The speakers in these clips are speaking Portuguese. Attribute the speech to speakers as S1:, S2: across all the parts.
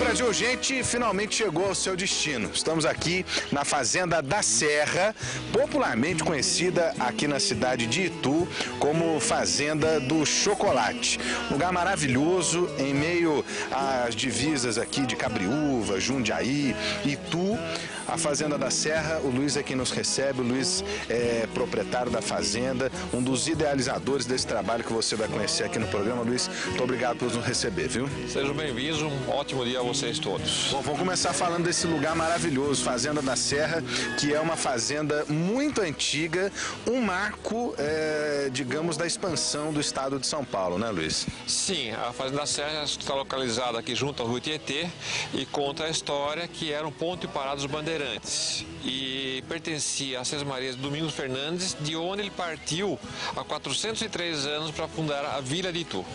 S1: Brasil, gente finalmente chegou ao seu destino. Estamos aqui na Fazenda da Serra, popularmente conhecida aqui na cidade de Itu como Fazenda do Chocolate. Lugar maravilhoso em meio às divisas aqui de Cabriúva, Jundiaí, Itu. A Fazenda da Serra, o Luiz é quem nos recebe. O Luiz é proprietário da fazenda, um dos idealizadores desse trabalho que você vai conhecer aqui no programa. Luiz, muito obrigado por nos receber, viu?
S2: Sejam bem-vindos, um ótimo dia a vocês todos.
S1: Bom, vamos começar falando desse lugar maravilhoso, Fazenda da Serra, que é uma fazenda muito antiga, um marco, digamos, da expansão do estado de São Paulo, né, Luiz?
S2: Sim, a Fazenda da Serra está localizada aqui junto ao Rio Tietê e conta a história que era um ponto de parada dos bandeirantes e pertencia a Sesmarias Domingos Fernandes, de onde ele partiu há 403 anos para fundar a Vila de Itu.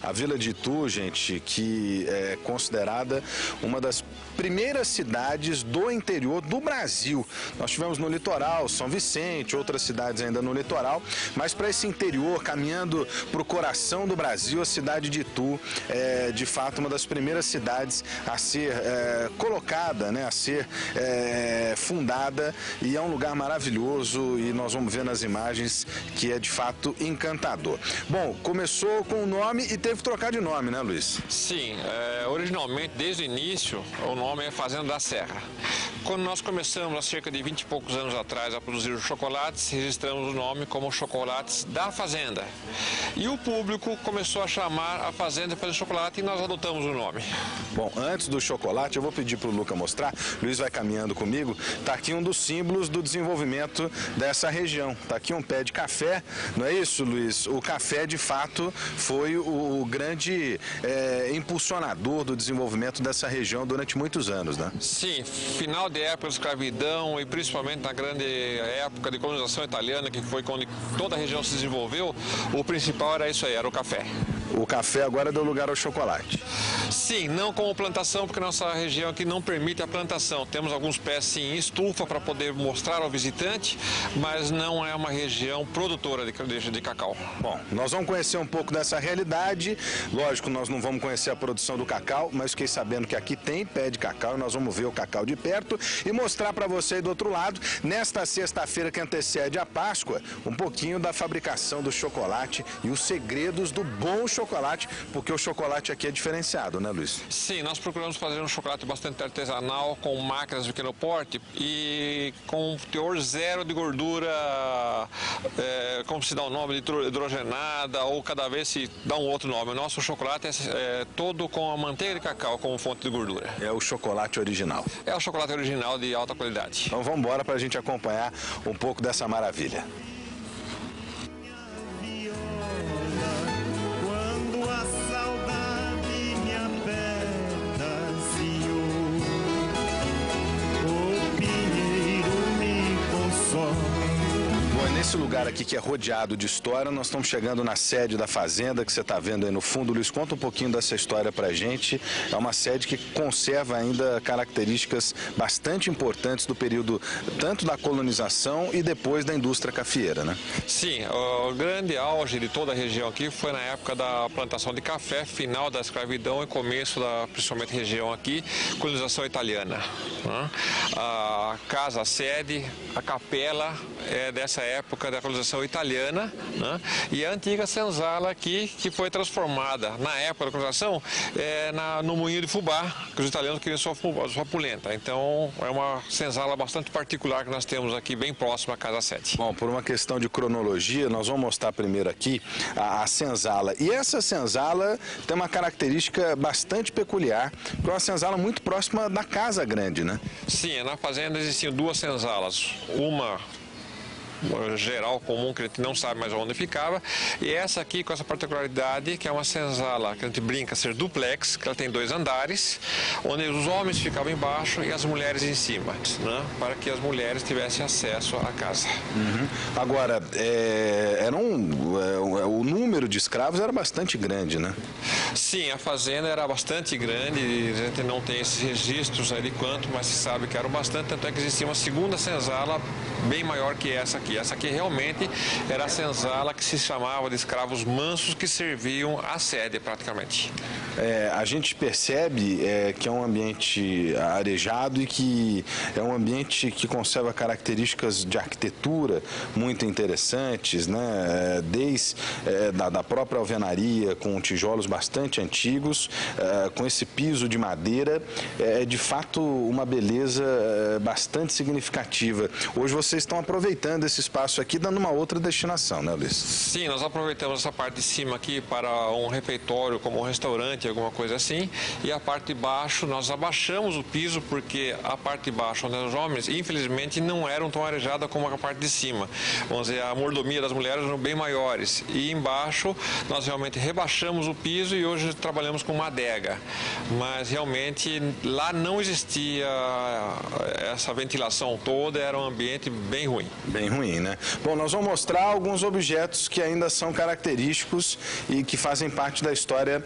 S1: A Vila de Itu, gente, que é considerada uma das primeiras cidades do interior do Brasil. Nós tivemos no litoral, São Vicente, outras cidades ainda no litoral, mas para esse interior, caminhando para o coração do Brasil, a cidade de Itu é, de fato, uma das primeiras cidades a ser colocada, né, a ser fundada, e é um lugar maravilhoso e nós vamos ver nas imagens que é de fato encantador. Bom, começou com o nome e teve que trocar de nome, né, Luiz?
S2: Sim, originalmente, desde o início, o nome é Fazenda da Serra. Quando nós começamos, há cerca de 20 e poucos anos atrás, a produzir os chocolates, registramos o nome como Chocolates da Fazenda. E o público começou a chamar a Fazenda de Chocolate e nós adotamos o nome.
S1: Bom, antes do chocolate, eu vou pedir para o Luca mostrar. O Luiz vai caminhando comigo. Está aqui um dos símbolos do desenvolvimento dessa região. Está aqui um pé de café, não é isso, Luiz? O café, de fato, foi o grande impulsionador do desenvolvimento dessa região durante muitos anos, né?
S2: Sim, final de época de escravidão e principalmente na grande época de colonização italiana, que foi quando toda a região se desenvolveu, o principal era isso aí, era o café.
S1: O café agora deu lugar ao chocolate.
S2: Sim, não como plantação, porque nossa região aqui não permite a plantação. Temos alguns pés, sim, em estufa para poder mostrar ao visitante, mas não é uma região produtora de cacau.
S1: Bom, nós vamos conhecer um pouco dessa realidade. Lógico, nós não vamos conhecer a produção do cacau, mas fiquei sabendo que aqui tem pé de cacau e nós vamos ver o cacau de perto e mostrar para você do outro lado, nesta sexta-feira que antecede a Páscoa, um pouquinho da fabricação do chocolate e os segredos do bom chocolate, porque o chocolate aqui é diferenciado, né, Luiz?
S2: Sim, nós procuramos fazer um chocolate bastante artesanal, com máquinas de pequeno porte e com um teor zero de gordura, como se dá o nome, de hidrogenada, ou cada vez se dá um outro nome. O nosso chocolate é todo com a manteiga de cacau como fonte de gordura.
S1: É o chocolate original.
S2: É o chocolate original de alta qualidade.
S1: Então vamos embora para a gente acompanhar um pouco dessa maravilha. Nesse lugar aqui que é rodeado de história, nós estamos chegando na sede da fazenda que você está vendo aí no fundo. Luiz, conta um pouquinho dessa história pra gente. É uma sede que conserva ainda características bastante importantes do período tanto da colonização e depois da indústria cafeeira, né?
S2: Sim, o grande auge de toda a região aqui foi na época da plantação de café, final da escravidão e começo da, principalmente, região aqui, colonização italiana, né? A casa, a sede, a capela é dessa época da colonização italiana, né? E a antiga senzala aqui, que foi transformada na época da colonização no moinho de fubá, que os italianos queriam sua polenta. Então é uma senzala bastante particular que nós temos aqui, bem próxima à casa 7.
S1: Bom, por uma questão de cronologia, nós vamos mostrar primeiro aqui a senzala. E essa senzala tem uma característica bastante peculiar, porque é uma senzala muito próxima da casa grande, né?
S2: Sim, na fazenda existiam duas senzalas, uma geral comum que a gente não sabe mais onde ficava, e essa aqui com essa particularidade que é uma senzala que a gente brinca ser duplex, que ela tem 2 andares, onde os homens ficavam embaixo e as mulheres em cima, né? Para que as mulheres tivessem acesso à casa.
S1: Uhum. Agora, o número de escravos era bastante grande, né?
S2: Sim, a fazenda era bastante grande, a gente não tem esses registros aí de quanto, mas se sabe que eram bastante, tanto é que existia uma segunda senzala bem maior que essa aqui. aqui. Essa aqui realmente era a senzala que se chamava de escravos mansos que serviam à sede praticamente.
S1: A gente percebe que é um ambiente arejado e que é um ambiente que conserva características de arquitetura muito interessantes, né? Desde da própria alvenaria, com tijolos bastante antigos, com esse piso de madeira, é de fato uma beleza bastante significativa. Hoje vocês estão aproveitando esse espaço aqui, dando uma outra destinação, né, Luiz?
S2: Sim, nós aproveitamos essa parte de cima aqui para um refeitório, como um restaurante, alguma coisa assim, e a parte de baixo nós abaixamos o piso porque a parte de baixo, onde os homens, infelizmente, não eram tão arejadas como a parte de cima. Vamos dizer, a mordomia das mulheres eram bem maiores. E embaixo nós realmente rebaixamos o piso e hoje trabalhamos com uma adega. Mas realmente lá não existia essa ventilação toda, era um ambiente bem ruim.
S1: Bem ruim, né? Bom, nós vamos mostrar alguns objetos que ainda são característicos e que fazem parte da história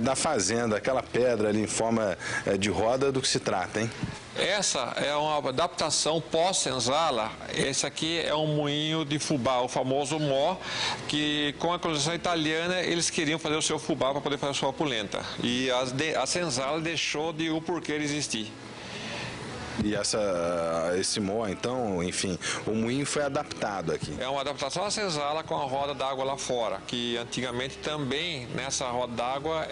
S1: da fazenda, aquela pedra ali em forma de roda, do que se trata, hein?
S2: Essa é uma adaptação pós-senzala. Esse aqui é um moinho de fubá, o famoso mó, que com a colonização italiana eles queriam fazer o seu fubá para poder fazer a sua polenta. E a senzala deixou de o porquê existir.
S1: E esse mó, então, enfim, o moinho foi adaptado aqui.
S2: É uma adaptação à senzala com a roda d'água lá fora, que antigamente também nessa roda d'água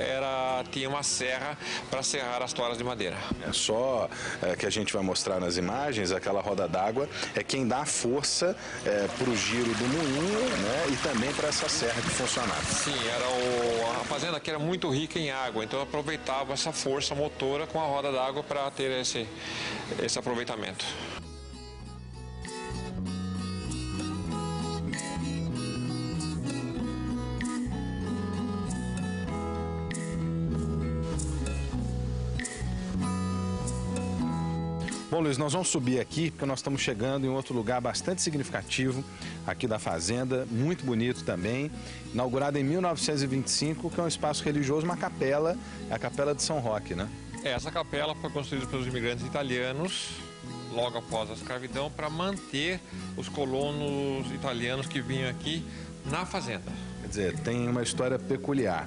S2: tinha uma serra para serrar as toras de madeira.
S1: É só que a gente vai mostrar nas imagens, aquela roda d'água é quem dá força para o giro do moinho, né, e também para essa serra que funcionava.
S2: Sim, a fazenda aqui era muito rica em água, então aproveitava essa força motora com a roda d'água para ter esse aproveitamento.
S1: Bom, Luiz, nós vamos subir aqui porque nós estamos chegando em outro lugar bastante significativo aqui da fazenda, muito bonito também, inaugurado em 1925, que é um espaço religioso, uma capela, é a Capela de São Roque, né?
S2: Essa capela foi construída pelos imigrantes italianos logo após a escravidão para manter os colonos italianos que vinham aqui na fazenda.
S1: Quer dizer, tem uma história peculiar,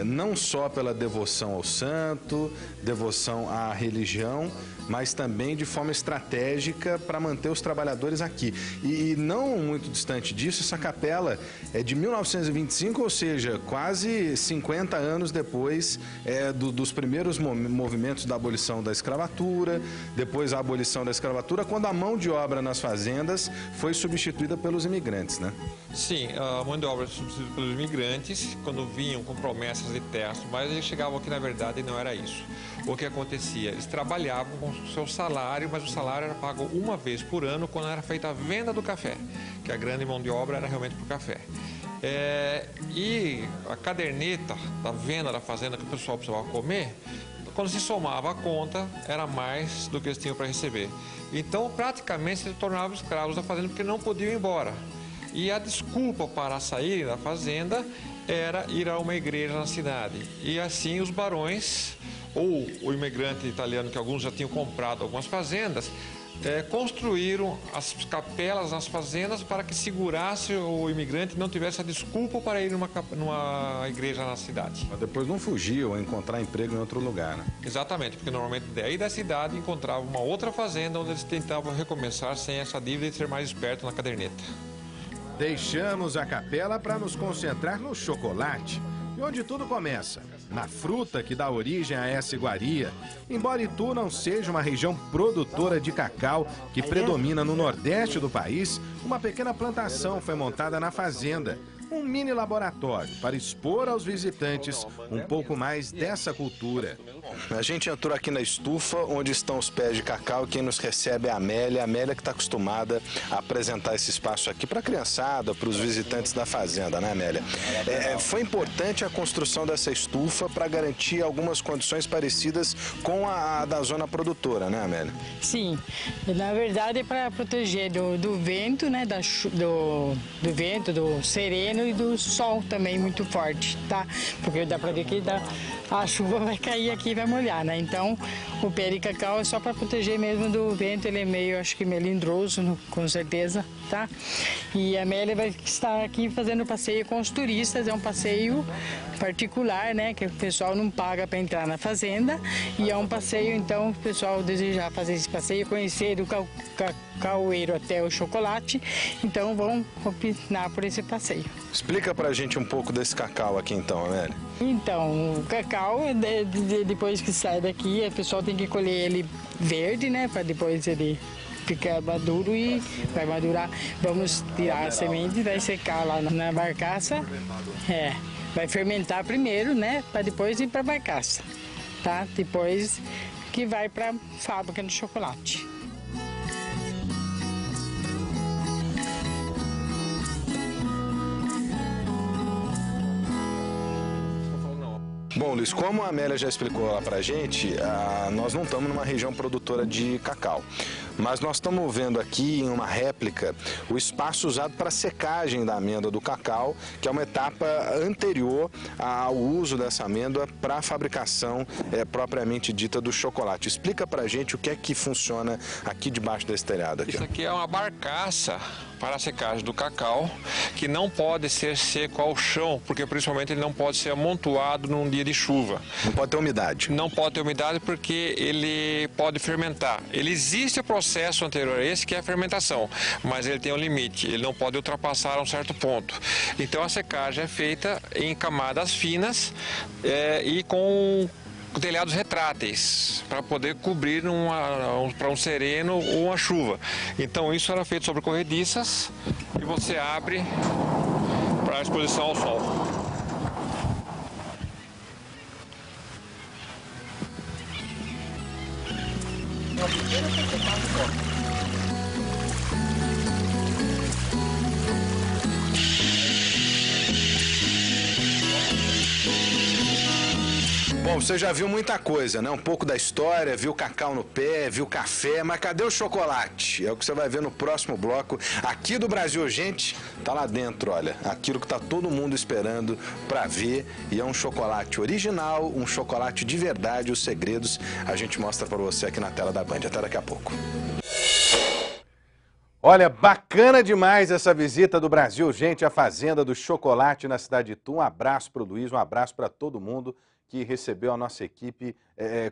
S1: não só pela devoção ao santo, devoção à religião, mas também de forma estratégica para manter os trabalhadores aqui. E não muito distante disso, essa capela é de 1925, ou seja, quase 50 anos depois dos primeiros movimentos da abolição da escravatura, depois a abolição da escravatura, quando a mão de obra nas fazendas foi substituída pelos imigrantes, né?
S2: Sim, a mão de obra foi substituída pelos imigrantes, quando vinham com promessas de terras, mas eles chegavam aqui, na verdade, não era isso. O que acontecia? Eles trabalhavam com o seu salário, mas o salário era pago uma vez por ano quando era feita a venda do café, que a grande mão de obra era realmente para o café. E a caderneta da venda da fazenda que o pessoal precisava comer, quando se somava a conta, era mais do que eles tinham para receber. Então, praticamente, se tornavam escravos da fazenda porque não podiam ir embora. E a desculpa para sair da fazenda era ir a uma igreja na cidade. E assim os barões, ou o imigrante italiano, que alguns já tinham comprado algumas fazendas, construíram as capelas nas fazendas para que segurasse o imigrante e não tivesse a desculpa para ir numa igreja na cidade.
S1: Mas depois não fugir ou encontrar emprego em outro lugar, né?
S2: Exatamente, porque normalmente daí da cidade encontravam uma outra fazenda onde eles tentavam recomeçar sem essa dívida e ser mais esperto na caderneta.
S3: Deixamos a capela para nos concentrar no chocolate, e onde tudo começa, na fruta que dá origem a essa iguaria. Embora Itu não seja uma região produtora de cacau que predomina no nordeste do país, uma pequena plantação foi montada na fazenda. Um mini laboratório para expor aos visitantes um pouco mais dessa cultura.
S1: A gente entrou aqui na estufa, onde estão os pés de cacau, e quem nos recebe é a Amélia que está acostumada a apresentar esse espaço aqui para a criançada, para os visitantes da fazenda, né, Amélia? Foi importante a construção dessa estufa para garantir algumas condições parecidas com a da zona produtora, né, Amélia?
S4: Sim, na verdade é para proteger do vento, né, do vento, do sereno, sereno e do sol também muito forte, tá? Porque dá pra ver que a chuva vai cair aqui e vai molhar, né? Então, o pé de cacau é só para proteger mesmo do vento, ele é meio, acho que melindroso, com certeza, tá? E a Amélia vai estar aqui fazendo passeio com os turistas, é um passeio particular, né? Que o pessoal não paga para entrar na fazenda e é um passeio, então, o pessoal desejar fazer esse passeio, conhecer do cacaueiro até o chocolate, então vão opinar por esse passeio.
S1: Explica pra gente um pouco desse cacau aqui então, Amélia.
S4: Então, o cacau, depois que sai daqui, o pessoal tem que colher ele verde, né? Para depois ele ficar maduro e vai madurar. Vamos tirar a semente, vai secar lá na barcaça. Vai fermentar primeiro, né? Para depois ir para a barcaça, tá? Depois que vai para a fábrica de chocolate.
S1: Bom, Luiz, como a Amélia já explicou lá pra gente, nós não estamos numa região produtora de cacau. Mas nós estamos vendo aqui em uma réplica o espaço usado para secagem da amêndoa do cacau, que é uma etapa anterior ao uso dessa amêndoa para a fabricação propriamente dita do chocolate. Explica pra gente o que é que funciona aqui debaixo desse telhado. Aqui,
S2: Isso aqui é uma barcaça para a secagem do cacau, que não pode ser seco ao chão, porque principalmente ele não pode ser amontoado num dia de chuva.
S1: Não pode ter umidade.
S2: Não pode ter umidade porque ele pode fermentar. Ele existe o processo anterior a esse, que é a fermentação, mas ele tem um limite, ele não pode ultrapassar um certo ponto. Então a secagem é feita em camadas finas e com telhados retráteis, para poder cobrir para um sereno ou uma chuva. Então isso era feito sobre corrediças e você abre para a exposição ao sol.
S1: Bom, você já viu muita coisa, né? Um pouco da história, viu cacau no pé, viu café, mas cadê o chocolate? É o que você vai ver no próximo bloco. Aqui do Brasil Urgente, tá lá dentro, olha, aquilo que tá todo mundo esperando pra ver. E é um chocolate original, um chocolate de verdade. Os segredos a gente mostra pra você aqui na tela da Band. Até daqui a pouco.
S3: Olha, bacana demais essa visita do Brasil Urgente à Fazenda do Chocolate na cidade de Itu. Um abraço para o Luiz, um abraço para todo mundo que recebeu a nossa equipe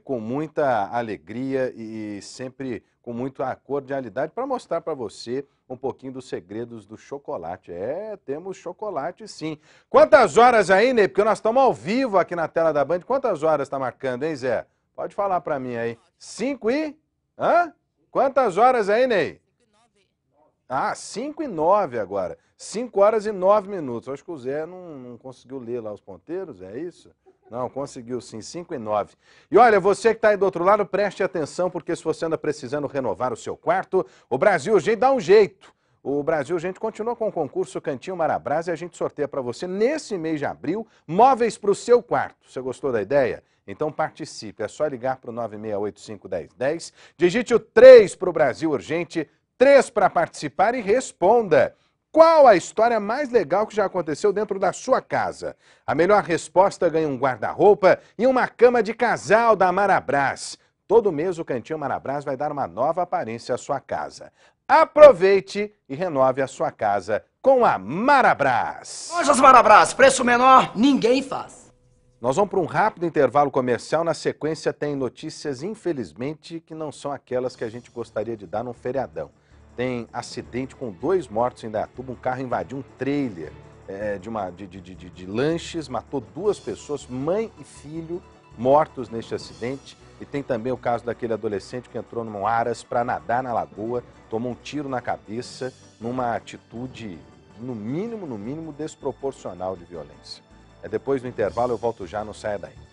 S3: com muita alegria e sempre com muita cordialidade para mostrar para você um pouquinho dos segredos do chocolate. Temos chocolate sim. Quantas horas aí, Ney? Porque nós estamos ao vivo aqui na tela da Band. Quantas horas está marcando, hein, Zé? Pode falar para mim aí. 5 e... Hã? Quantas horas aí, Ney? 5:09 agora. 5 horas e 9 minutos. Acho que o Zé não conseguiu ler lá os ponteiros, é isso? Não, conseguiu sim, 5:09. E olha, você que está aí do outro lado, preste atenção, porque se você anda precisando renovar o seu quarto, o Brasil Urgente dá um jeito. O Brasil Urgente continua com o concurso Cantinho Marabras e a gente sorteia para você, nesse mês de abril, móveis para o seu quarto. Você gostou da ideia? Então participe, é só ligar para o 9685-1010, digite o 3 para o Brasil Urgente, 3 para participar e responda. Qual a história mais legal que já aconteceu dentro da sua casa? A melhor resposta ganha um guarda-roupa e uma cama de casal da Marabras. Todo mês o Cantinho Marabras vai dar uma nova aparência à sua casa. Aproveite e renove a sua casa com a Marabras.
S5: Lojas Marabras, preço menor, ninguém faz.
S3: Nós vamos para um rápido intervalo comercial. Na sequência tem notícias, infelizmente, que não são aquelas que a gente gostaria de dar num feriadão. Tem acidente com 2 mortos em Indaiatuba. Um carro invadiu um trailer de lanches, matou 2 pessoas, mãe e filho, mortos neste acidente. E tem também o caso daquele adolescente que entrou num aras para nadar na lagoa, tomou um tiro na cabeça, numa atitude, no mínimo, desproporcional de violência. Depois do intervalo, eu volto já, não saia daí.